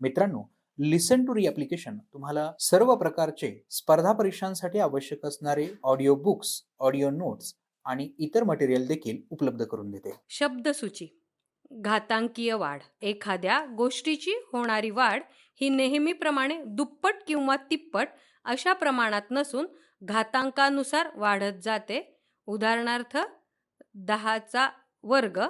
मित्रांनो, लिसन टू री ॲप्लिकेशन तुम्हाला सर्व प्रकारचे स्पर्धा परीक्षांसाठी आवश्यक असणारे ऑडिओ बुक्स, ऑडिओ नोट्स आणि इतर मटेरियल देखील उपलब्ध करून देते. शब्दसूची. घातांकीय वाढ. एखाद्या गोष्टीची होणारी वाढ ही नेहमीप्रमाणे दुप्पट किंवा तिप्पट अशा प्रमाणात नसून घातांकानुसार वाढत जाते. उदाहरणार्थ 10चा वर्ग,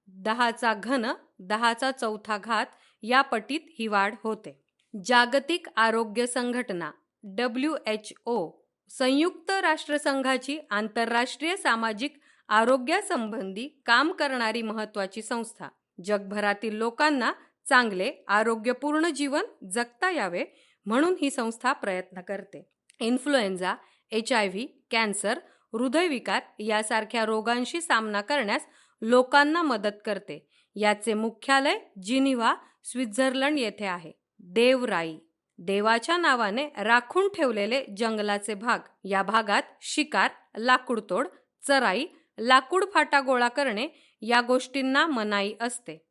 10चा घन, 10चा चौथा घात या पटीत ही वाढ होते. जागतिक आरोग्य संघटना WHO संयुक्त राष्ट्रसंघाची आंतरराष्ट्रीय सामाजिक आरोग्यासंबंधी काम करणारी महत्त्वाची संस्था. जगभरातील लोकांना चांगले आरोग्यपूर्ण जीवन जगता यावे म्हणून ही संस्था प्रयत्न करते. इन्फ्लुएन्झा, HIV, कॅन्सर, हृदयविकार यासारख्या रोगांशी सामना करण्यास लोकांना मदत करते. याचे मुख्यालय जिनिव्हा, स्वित्झर्लंड येथे आहे. देवराई. देवाच्या नावाने राखून ठेवलेले जंगलाचे भाग. या भागात शिकार, लाकूडतोड, चराई, लाकूड फाटा गोळा करणे या गोष्टींना मनाई असते.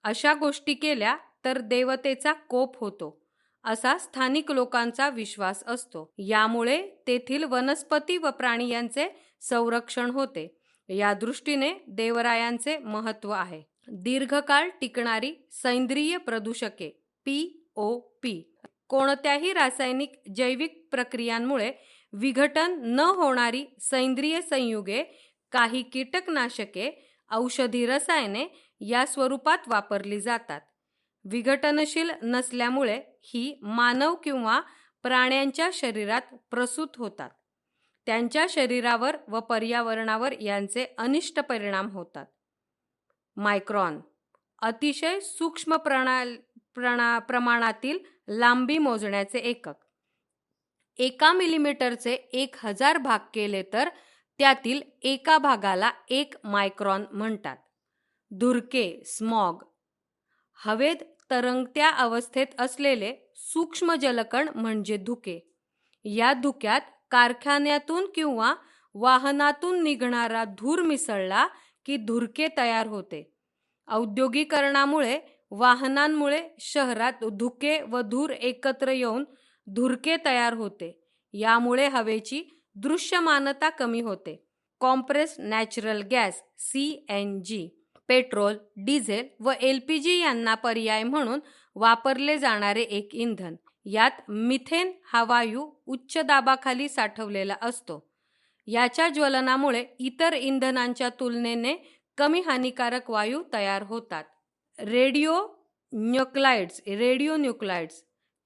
अशा गोष्टी केल्या तर देवतेचा कोप होतो असा स्थानिक लोकांचा विश्वास असतो. यामुळे तेथील वनस्पती व प्राणी यांचे संरक्षण होते. या दृष्टीने देवरायांचे महत्त्व आहे. दीर्घकाळ टिकणारी सेंद्रिय प्रदूषके POP. कोणत्याही रासायनिक जैविक प्रक्रियांमुळे विघटन न होणारी सेंद्रिय संयुगे, काही कीटकनाशके, औषधी रसायने या स्वरूपात वापरली जातात. विघटनशील नसल्यामुळे ही मानव किंवा प्राण्यांच्या शरीरात प्रसूत होतात. त्यांच्या शरीरावर व पर्यावरणावर यांचे अनिष्ट परिणाम होतात. मायक्रॉन. अतिशय सूक्ष्म प्रमाणातील लांबी मोजण्याचे एकक. 1 मिलीमीटरचे 1000 भाग केले तर त्यातील एका भागाला 1 मायक्रॉन म्हणतात. धुरके, स्मॉग. हवेत तरंगत्या अवस्थेत असलेले सूक्ष्म जलकण म्हणजे धुके. या धुक्यात कारखान्यातून किंवा वाहनातून निघणारा धूर मिसळला की धुरके तयार होते. औद्योगिकरणामुळे, वाहनांमुळे शहरात धुके व धूर एकत्र येऊन धुरके तयार होते. यामुळे हवेची दृश्यमानता कमी होते. Compress natural gas CNG. Petrol, diesel व LPG यांना पर्याय म्हणून वापरले जाणारे एक इंधन. यात मिथेन हा वायू उच्च दाबाखाली साठवलेला असतो. याच्या ज्वलनामुळे इतर इंधनांच्या तुलनेने कमी हानिकारक वायू तयार होतात. रेडिओन्यूक्लाइड्स.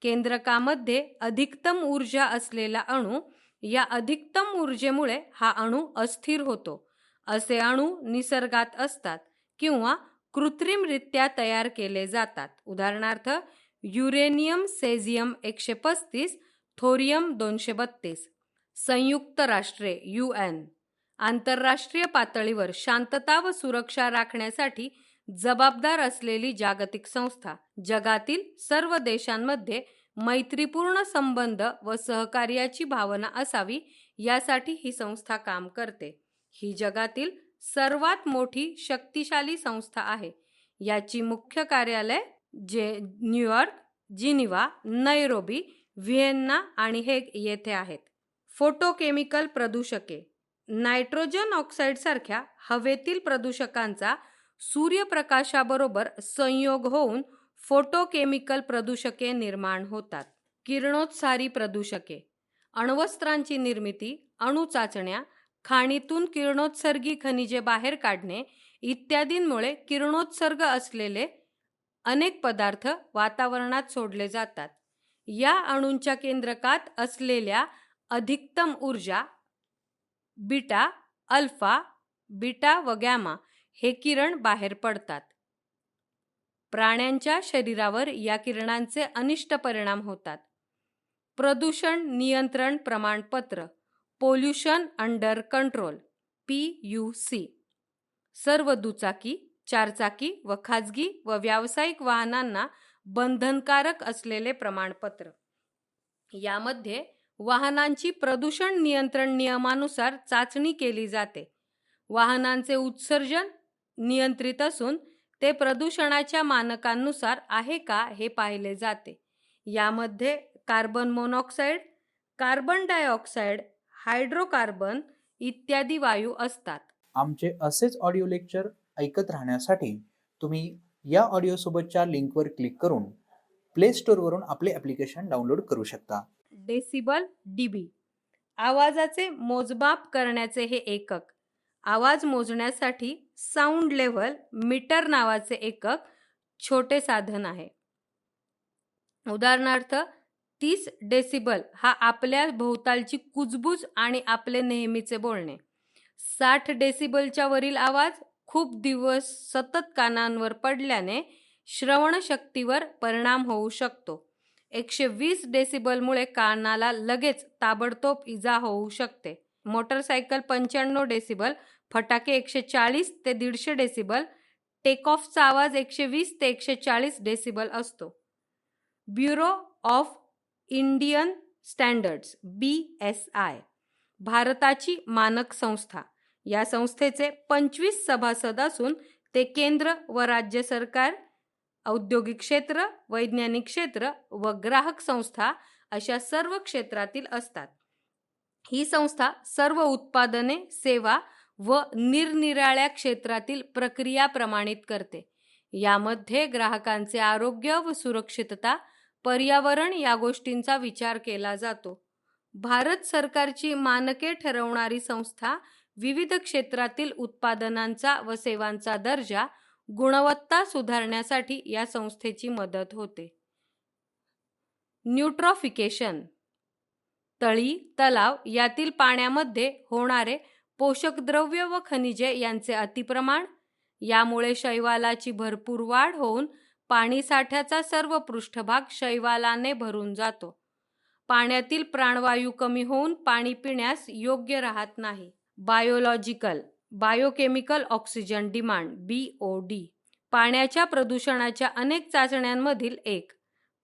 केंद्रकामध्ये अधिकतम ऊर्जा असलेला अणू. या अधिकतम ऊर्जेमुळे हा अणू अस्थिर होतो. असे अणू निसर्गात असतात किंवा कृत्रिमरित्या तयार केले जातात. उदाहरणार्थ युरेनियम सेझियम 135, थोरियम 232. संयुक्त राष्ट्रे UN आंतरराष्ट्रीय पातळीवर शांतता व सुरक्षा राखण्यासाठी जबाबदार असलेली जागतिक संस्था. जगातील सर्व देशांमध्ये मैत्रीपूर्ण संबंध व सहकार्याची भावना असावी यासाठी ही संस्था काम करते. ही जगातील सर्वात मोठी शक्तिशाली संस्था आहे. याची मुख्य कार्यालय न्यूयॉर्क, जिनिव्हा, नैरोबी, व्हिएन्ना आणि हेग येथे आहेत. फोटोकेमिकल प्रदूषके. नायट्रोजन ऑक्साईड सारख्या हवेतील प्रदूषकांचा सूर्यप्रकाशाबरोबर संयोग होऊन फोटोकेमिकल प्रदूषके निर्माण होतात. किरणोत्सारी प्रदूषके. अण्वस्त्रांची निर्मिती, अणुचाचण्या, खाणीतून किरणोत्सर्गी खनिजे बाहेर काढणे इत्यादींमुळे किरणोत्सर्ग असलेले अनेक पदार्थ वातावरणात सोडले जातात. या अणूंच्या केंद्रकात असलेल्या अधिकतम ऊर्जा बीटा, अल्फा, बीटा व गॅमा हे किरण बाहेर पडतात. प्राण्यांच्या शरीरावर या किरणांचे अनिष्ट परिणाम होतात. प्रदूषण नियंत्रण प्रमाणपत्र पोल्युशन अंडर कंट्रोल PUC. सर्व दुचाकी, चारचाकी व खाजगी व व्यावसायिक वाहनांना बंधनकारक असलेले प्रमाणपत्र. यामध्ये वाहनांची प्रदूषण नियंत्रण नियमानुसार चाचणी केली जाते. वाहनांचे उत्सर्जन नियंत्रित असून ते प्रदूषणाच्या मानकांनुसार आहे का हे पाहिले जाते. यामध्ये carbon monoxide, carbon dioxide, hydrocarbon इत्यादी वायू असतात. आमचे असेच ऑडिओ लेक्चर ऐकत राहण्यासाठी तुम्ही या ऑडिओसोबतच्या लिंकवर क्लिक करून प्ले स्टोअरवरून आपले ॲप्लिकेशन डाउनलोड करू शकता. डेसिबल डीबी आवाजाचे मोजमाप करण्याचे हे एकक. आवाज मोजण्यासाठी साऊंड लेव्हल मीटर नावाचे एकक छोटे साधन आहे. उदाहरणार्थ 30 डेसिबल हा आपल्या भोवतालची कुजबूज आणि आपले नेहमीचे बोलणे. 60 डेसिबलच्या वरील आवाज खूप दिवस सतत कानांवर पडल्याने श्रवणशक्तीवर परिणाम होऊ शकतो. 120 डेसिबलमुळे कानाला लगेच ताबडतोब इजा होऊ शकते. मोटरसायकल 95 डेसिबल, फटाके 140 ते 150 डेसिबल, टेकऑफचा आवाज 120 ते 140 डेसिबल असतो. Bureau of Indian standards BSI भारताची मानक संस्था. या संस्थेचे 25 सभासद असून ते केंद्र व राज्य सरकार, औद्योगिक क्षेत्र, वैज्ञानिक क्षेत्र व ग्राहक संस्था अशा सर्व क्षेत्रातील असतात. ही संस्था सर्व उत्पादने, सेवा व निरनिराळ्या क्षेत्रातील प्रक्रिया प्रमाणित करते. यामध्ये ग्राहकांचे आरोग्य व सुरक्षितता, पर्यावरण या गोष्टींचा विचार केला जातो. भारत सरकारची मानके ठरवणारी संस्था विविध क्षेत्रातील उत्पादनांचा व सेवांचा दर्जा, गुणवत्ता सुधारण्यासाठी या संस्थेची मदत होते. न्यूट्रॉफिकेशन तळी, तलाव यातील पाण्यामध्ये होणारे पोषक द्रव्य व खनिजे यांचे अतिप्रमाण. यामुळे शैवालाची भरपूर वाढ होऊन पाणीसाठ्याचा सर्व पृष्ठभाग शैवालाने भरून जातो. पाण्यातील प्राणवायू कमी होऊन पाणी पिण्यास योग्य राहत नाही. बायोकेमिकल ऑक्सिजन डिमांड BOD पाण्याच्या प्रदूषणाच्या अनेक चाचण्यांमधील एक.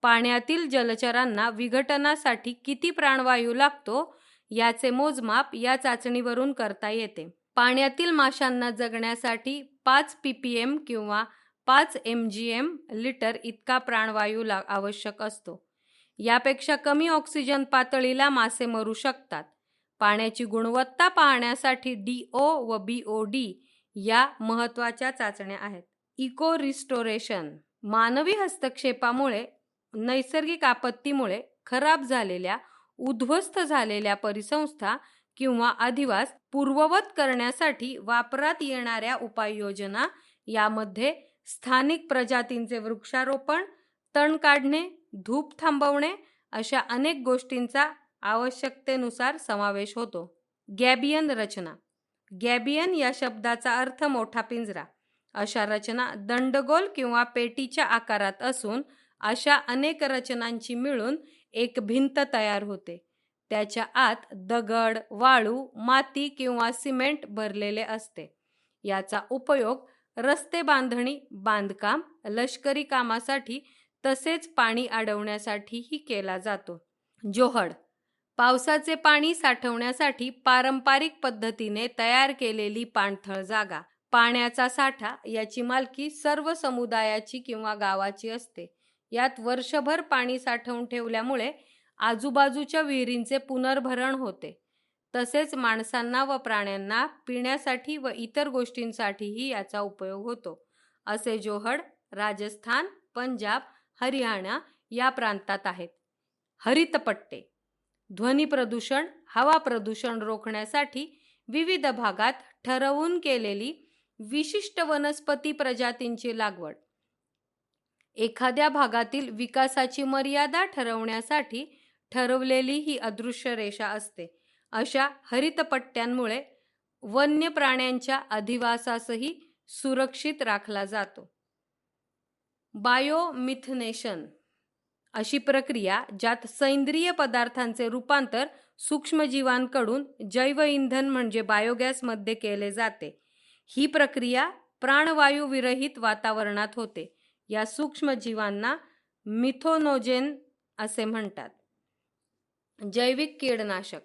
पाण्यातील जलचरांना विघटनासाठी किती प्राणवायू लागतो याचे मोजमाप या चाचणीवरून करता येते. पाण्यातील माशांना जगण्यासाठी 5 ppm किंवा 5 mgm लिटर इतका प्राणवायू आवश्यक असतो. यापेक्षा कमी ऑक्सिजन पातळीला मासे मरू शकतात. पाण्याची गुणवत्ता पाहण्यासाठी DO व BOD या महत्त्वाच्या चाचण्या आहेत. इको रिस्टोरेशन मानवी हस्तक्षेपामुळे, नैसर्गिक आपत्तीमुळे खराब झालेल्या, उद्ध्वस्त झालेल्या परिसंस्था किंवा अधिवास पूर्ववत करण्यासाठी वापरात येणाऱ्या उपाययोजना. यामध्ये स्थानिक प्रजातींचे वृक्षारोपण, तण काढणे, धूप थांबवणे अशा अनेक गोष्टींचा आवश्यकतेनुसार समावेश होतो. गॅबियन रचना. गॅबियन या शब्दाचा अर्थ मोठा पिंजरा. अशा रचना दंडगोल किंवा पेटीच्या आकारात असून अशा अनेक रचनांची मिळून एक भिंत तयार होते. त्याच्या आत दगड, वाळू, माती किंवा सिमेंट भरलेले असते. याचा उपयोग रस्ते बांधणी, बांधकाम, लष्करी कामासाठी तसेच पाणी अडवण्यासाठीही केला जातो. जोहड पावसाचे पाणी साठवण्यासाठी पारंपरिक पद्धतीने तयार केलेली पाणथळ जागा. पाण्याचा साठा याची मालकी सर्व समुदायाची किंवा गावाची असते. यात वर्षभर पाणी साठवून ठेवल्यामुळे आजूबाजूच्या विहिरींचे पुनर्भरण होते. तसेच माणसांना व प्राण्यांना पिण्यासाठी व इतर गोष्टींसाठीही याचा उपयोग होतो. असे जोहड राजस्थान, पंजाब, हरियाणा या प्रांतात आहेत. हरित पट्टे ध्वनी प्रदूषण, हवा प्रदूषण रोखण्यासाठी विविध भागात ठरवून केलेली विशिष्ट वनस्पती प्रजातींची लागवड. एखाद्या भागातील विकासाची मर्यादा ठरवण्यासाठी ठरवलेली ही अदृश्य रेषा असते. अशा हरित पट्ट्यांमुळे वन्य प्राण्यांच्या अधिवासासही सुरक्षित राखला जातो. बायोमिथनेशन अशी प्रक्रिया ज्यात सेंद्रिय पदार्थांचे रूपांतर सूक्ष्मजीवांकडून जैव इंधन म्हणजे बायोगॅसमध्ये केले जाते. ही प्रक्रिया प्राणवायू विरहित वातावरणात होते. या सूक्ष्मजीवांना मिथेनोजेन असे म्हणतात. जैविक कीडनाशक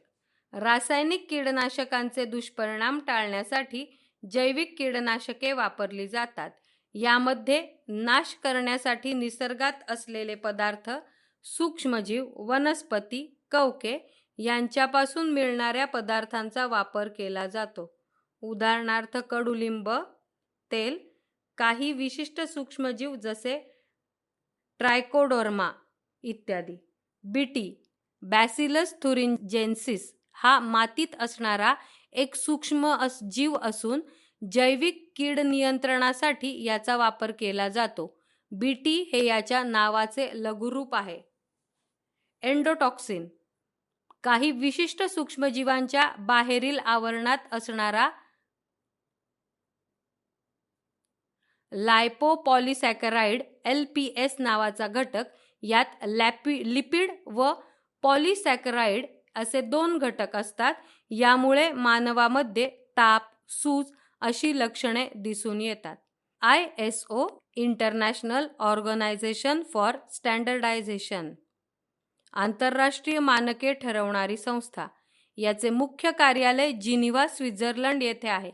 रासायनिक कीडनाशकांचे दुष्परिणाम टाळण्यासाठी जैविक कीडनाशके वापरली जातात. यामध्ये नाश करण्यासाठी निसर्गात असलेले पदार्थ, सूक्ष्मजीव, वनस्पती, कवके यांच्यापासून मिळणाऱ्या पदार्थांचा वापर केला जातो. उदाहरणार्थ कडुलिंब तेल, काही विशिष्ट सूक्ष्मजीव जसे ट्रायकोडर्मा इत्यादी. बीटी बॅसिलस थुरिंजेन्सिस हा मातीत असणारा एक सूक्ष्म जीव असून जैविक कीड नियंत्रणासाठी याचा वापर केला जातो. बीटी हे याच्या नावाचे लघुरूप आहे. एंडोटॉक्सिन काही विशिष्ट सूक्ष्मजीवांच्या बाहेरील आवरणात असणारा लायपोपॉलिसॅकराइड LPS नावाचा घटक. यात लिपिड व पॉलिसॅकराइड असे 2 घटक असतात. यामुळे मानवामध्ये ताप, सूज अशी लक्षणे दिसून येतात. ISO international organisation for standardisation आंतरराष्ट्रीय मानके ठरवणारी संस्था. याचे मुख्य कार्यालय जिनिव्हा, स्वित्झर्लंड येथे आहे.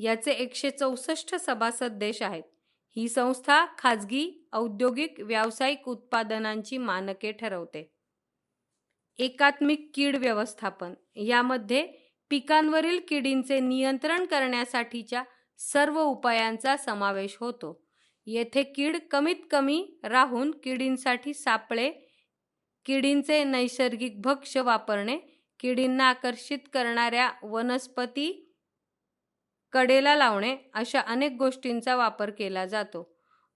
याचे 164 सभासद देश आहेत. ही संस्था खाजगी, औद्योगिक, व्यावसायिक उत्पादनांची मानके ठरवते. एकात्मिक कीड व्यवस्थापन यामध्ये पिकांवरील किडींचे नियंत्रण करण्यासाठीच्या सर्व उपायांचा समावेश होतो. येथे कीड कमीत कमी राहून किडींसाठी सापळे, किडींचे नैसर्गिक भक्ष्य वापरणे, किडींना आकर्षित करणाऱ्या वनस्पती कडेला लावणे अशा अनेक गोष्टींचा वापर केला जातो.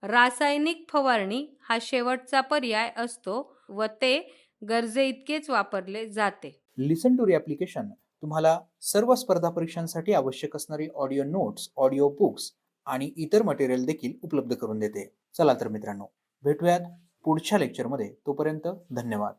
रासायनिक फवारणी हा शेवटचा पर्याय असतो व ते गरजेइतकेच वापरले जाते. लिसन टू री ॲप्लिकेशन तुम्हाला सर्व स्पर्धा परीक्षांसाठी आवश्यक असणारी ऑडिओ नोट्स, ऑडिओ बुक्स आणि इतर मटेरियल देखील उपलब्ध करून देते. चला तर मित्रांनो, भेटूयात पुढच्या लेक्चरमध्ये. तोपर्यंत धन्यवाद.